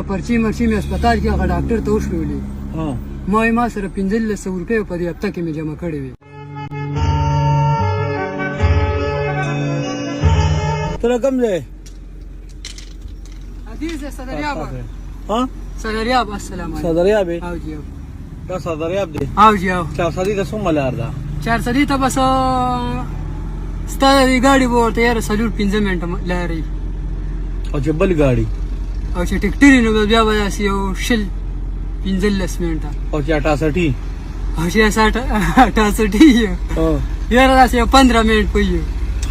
پرچی مرچی مې هسپتال کې هغه ډاکټر ته وشلولې ما یې ما سره 1500 روپۍ په دې هفته کې مې جمع کړې وې. ته له کوم ځای؟ حدیث صدریاب. صدریاب. السلام علیکم. صدریاب یې؟ او جی دا صدریاب دی؟ او جی او. 400 ته څومره لار ده؟ 400 ته بس ستا د ګاډي به ورته یاره 4-5 منټه لارې او چې بل ګاډي او چې ټکټري نو بیا به داسې یو 15 منټه او چې 68 او چې 68 یاره داسې یو 15 منټ په یو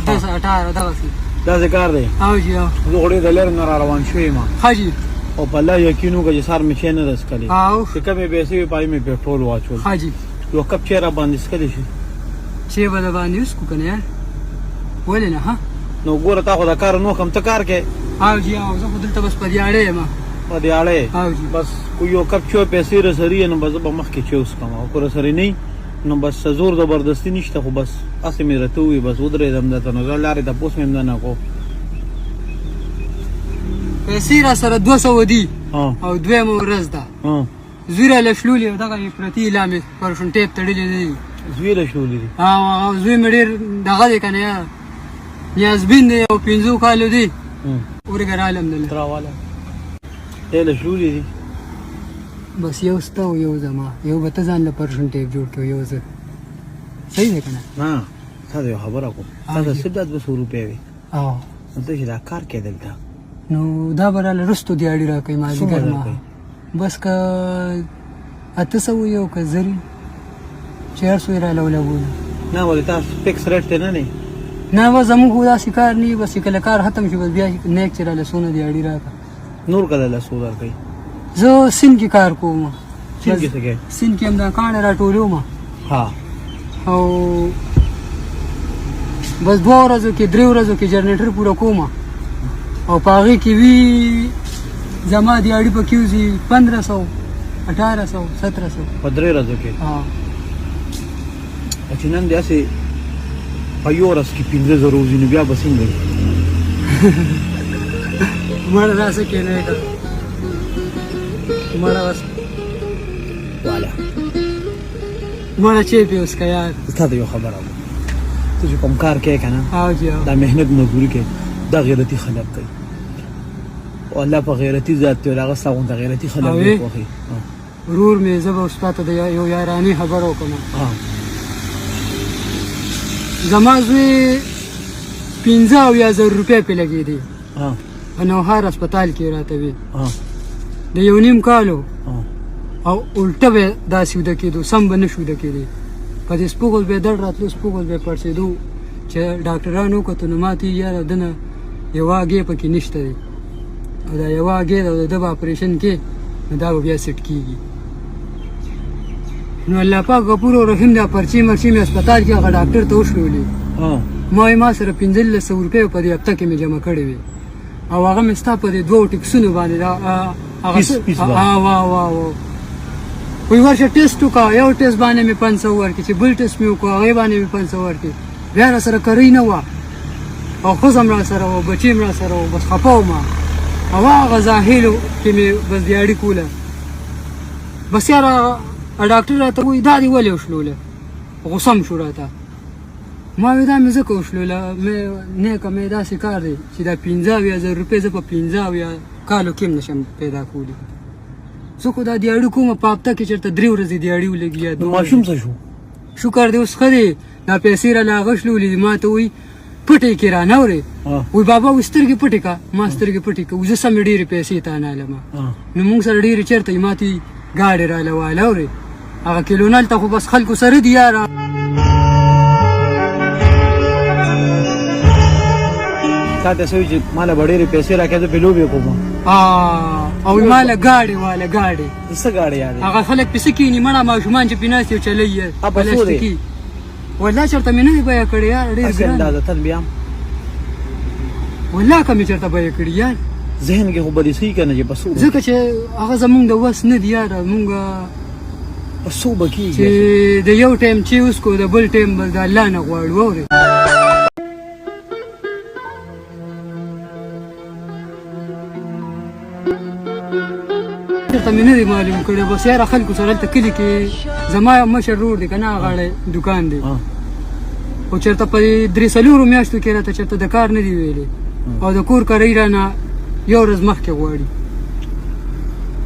10-18 داسې داسې کار دی. او جی او. زه غوړې د لرې نه را روان شوی یم ښه جي او په الله یقین وکړه چې سهار مې چای نه ده څښلی او چې کمې پیسې وې پای مې پټرول واچول ښه جي یو کپ چای را باندې څښلی شي چای به د باندې وڅښو که نه یار ولې نه ها نو ګوره تا خو دا کار نه وکړم ته کار کوې او جی او زه خو دلته بس په دیاړی یم په دیاړی او جی بس کو یو کپ چای پیسې رسري نو بس زه به مخکې چای وڅښم او که رسري نه نو بس زور زبردستي نشته خو بس هسې مې راته ووایي بس ودرېدم درته نو زه لارې تپوس مې هم نه نه کو پیسې را سره 200 دي او دویمه ورځ ده زوی را لشلولې او دغه یې پرتې لا مې پرشون ټیپ تړلې دي زوی لشلولې دي او زوی مې ډېر دغه دی که نه یار نیازبین دی او 15 کالو دی ورګه رالم دله تراواله دی لشلولې دي بس یو ستا او یو زما یو به ته ځان له پرشون ټیپ جوړ کړو یو زه صحیح دی که نه نه تا ته یو خبره کوم تا ته صرف دا 200 روپۍ وې او نو ته چې دا کار کوې دلته نو دا به راله رستو دیاړي را کوي مازدیګر ما بس که 800 یو که زري 400 یې راله ولګولو نه ولې تاسو فکس ریټ ته نه دی نه بس زموږ خو داسې کار نه وي بس کله کار ختم شي بس بیا نیک چې راله څونه دیاړي راکړه نور کله له څو درکوي زه سیند کې کار کوم سیند کې څه کوې سیند کې هم دا کاڼې راټولوم ها او بس 2 ورځو کې 3 ورځو کې جنریټر پوره کوم او په هغې کې وي زما دیاړي پکې وځي 1500 1800 1700 په 3 ورځو کې او چې نن داسې په یو ورځ کې 15 روزي نو بیا به څنګه مړه داسې کې نه که مړه بس والا مړه چې پې اوس که یار ستا ته یو خبره وم ته چې کوم کار کوې که نه او جی دا محنت مزدوري کوي دا غیرتي خلک کوي او الله په غیرتي ذات دی هغه ستا غونته غیرتي خلک ډېر خوښوي ورور مې زه به اوس تا ته د یو یارانې خبره وکړم زما زوی 15,000 روپۍ پې لګېدې په نوهار هسپتال کې راته وي د 1.5 کالو او الټه به داسې وده کېدو سم به نه شو وده کېدی په دې سپوږل به درد راتلو سپوږل به پړسېدو چې ډاکټرانو وکتو نو ما ته یاره دنه یوه اګې پکې نشته دی او دا یوه اګې ده د ده به اپریشن کې نو دا به بیا سیټ کېږي نو الله پاک غفور او رحیم دا پرچی مرچی مې هسپتال کې هغه ډاکټر ته وشلولې ما یې ما سره 1500 روپۍ په دې هفته کې مې جمع کړې وې او هغه مې ستا په دې 2 ټکسونو باندې وی ورشه ټیسټ وکړه یو ټیسټ باندې مې 500 ورکړي چې بل ټیسټ مې وکړو هغې باندې مې 500 ورکړي بیا را سره کرۍ نه وه او ښځه م را سره وه بچې م را سره وه بس خفه وم او هغه ظاهلو کې مې بس دیاړي کوله بس یاره ډاکټر راته وایي دا دې ولې وشلوله غوسه م شو راته ما وی دا مې ځکه وشلوله نیکه مې داسې کار دی چې دا 15,000 روپۍ زه په 15 کالو کې هم نشم پیدا کولی زه خو دا دیاړي کوم په هفته کې چېرته 3 ورځې دیاړي ولګي ماشوم څه شو شکر دی اوس ښه دی دا پیسې راله هغه شلولې دي ما ته وایي پټې کې رانهورې وایي بابا وایي سترګې پټې که ما سترګې پټې که زه سمې ډېرې پیسې تا نالمه نو موږ سره ډېرې چېرته وي ما ته ګاډې راله والورې هغه کیلونل ته خو بس خلکو سره دي یاره تا ته څه وایي چې ما له به ډېرې پیسې راکړې زه پې لوبې کوم او ما له ګاډې واله ګاډې څه ګاډې یادې هغه خلک پسې کښېني مړه ماشومان چې پې ناست یې چلی یې پلاستیکي والله چېرته مې نه دی بیه کړې یار ډېر اندازتن بیا والله که مې چېرته بیه کړي یار ذهن کې خو به دې څه که نه چې په څو ځکه چې هغه زمونږ د وس نه دي یاره مونږ په څو به کېږي چې د یو ټایم چې اوس کو د بل ټایم به د الله نه غواړو اورې چېرته مې نه دی معلوم کړی بس یاره خلکو سره هلته کلي کې زما مشر رور دی که نه هغه دوکان دی او چېرته په 3-4 میاشتو کې راته چېرته د کار نه دی ویلی او د کور کرۍ رانه یو ورځ مخکې غواړي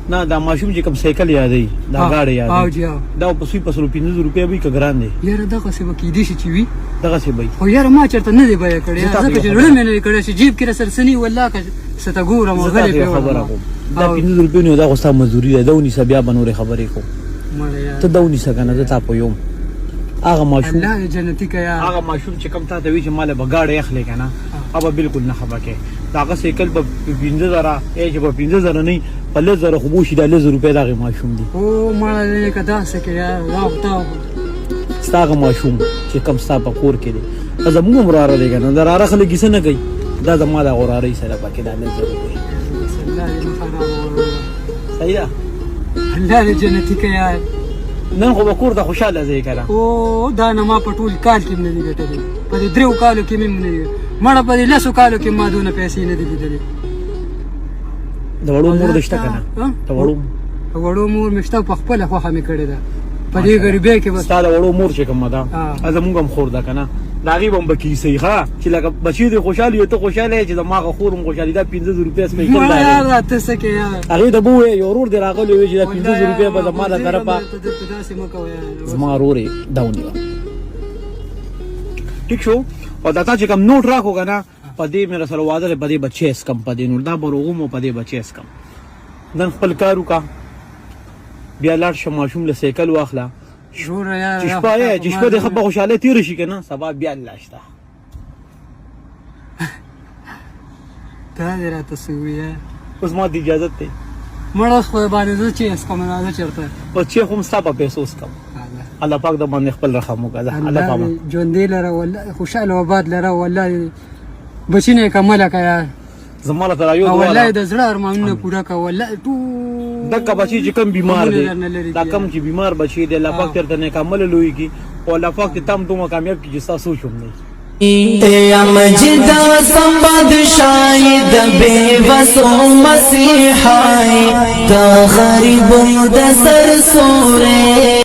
نه دا ماشوم چې کوم سایکل یادوي دا ګاډی یادوي دا په 550 روپۍ وي که ګران دی یاره دغسې به کیدای شي چې وي دغسې به وي خو یاره ما چېرته نه دی بیه کړی ځکه چې زړه مې نه دی کړی چې جیب کې راسره څه نه وي والله که څه ته ګورم او غلی پرې خبره کوم دا 15 روپۍ نو دا خو ستا مزدوري ده ده ونیسه بیا به نورې خبرې کوم ته ده ونیسه که نه زه تا پویم هغه ماشوم الله دې جنتي که یار هغه ماشوم چې کوم تا ته وي چې ماله به ګاډی اخلې که نه هغه به بلکل نه خفه کوې د هغه سایکل به 15,000 چې به 15,000 نه وي په 10,000 خو به وشي دا 10,000 روپۍ د هغې ماشوم دی او مړه دی که داسې کې یار دا خو تا ستا هغه ماشوم چې کوم ستا په کور کې دی دا زموږ هم وراره دی که نه د وراره خلک کیسه نه کوي دا زما د ورارۍ سره پکې دا 10,000 روپۍ صحیح ده الله دې جنتي که یار نن خو به کور ته خوشحاله ځې که نه او دا نه ما په ټول کال کې هم نه دي ګټلې په دې 3 کالو کې مې هم نه دي مړه په دې 10 کالو کې ما دونه پیسې نه دي لیدلې د وړو مور دې شته که نه د وړو مور مې شته په خپله خوښه مې کړې ده په دې غریبۍ کې بس ستا د وړو مور چې کومه ده زموږ هم خور ده که نه د هغې به هم به کیسئ ښه چې لکه بچي دې خوشحال وي ته خوشحاله یې چې زما هغه خور هم خوشحالي دا 15 روپۍ سپیشل یاره ته څه کې یاره هغې ته به ووایې یو ورور دې راغلی وي چې دا 15 روپۍ به زما د طرفه زما ورور یې دا ونیوه ټیک شو او دا تا چې کوم نوټ راکړو که نه په دې مې راسره واده دی په دې به چیس کم په دې نور دا به روغم او په دې به چیس کم نن خپل کار وکړه بیا لاړ شه ماشوم له سایکل واخله چې شپه دې ښه په خوشحالۍ تېره شي که نه سبا بیا الله شته دا دې راته څه ووایه اوس ما د اجازت دی مړه خدای باندې زه چې څکم نه زه چېرته په چې خو هم ستا په پیسو څکم الله پاک د باندې خپل رحم وکړه الله پاک ژوندی لره والله خوشحاله آباد لره والله بچي نه کمله که یار زما له ترا یو والله د زړه ارمانونه پوره که والله ټول دغه بچي چې کم بیمار دی دا کم چې بیمار بچي دی الله پاک درته نیک عمل لوی کی او الله پاک ته تم دومره کامیاب کی چې تاسو سوچ هم نه یا مجد سم بادشاہی د بے وسو مسیحائی تا غریب د سر سورے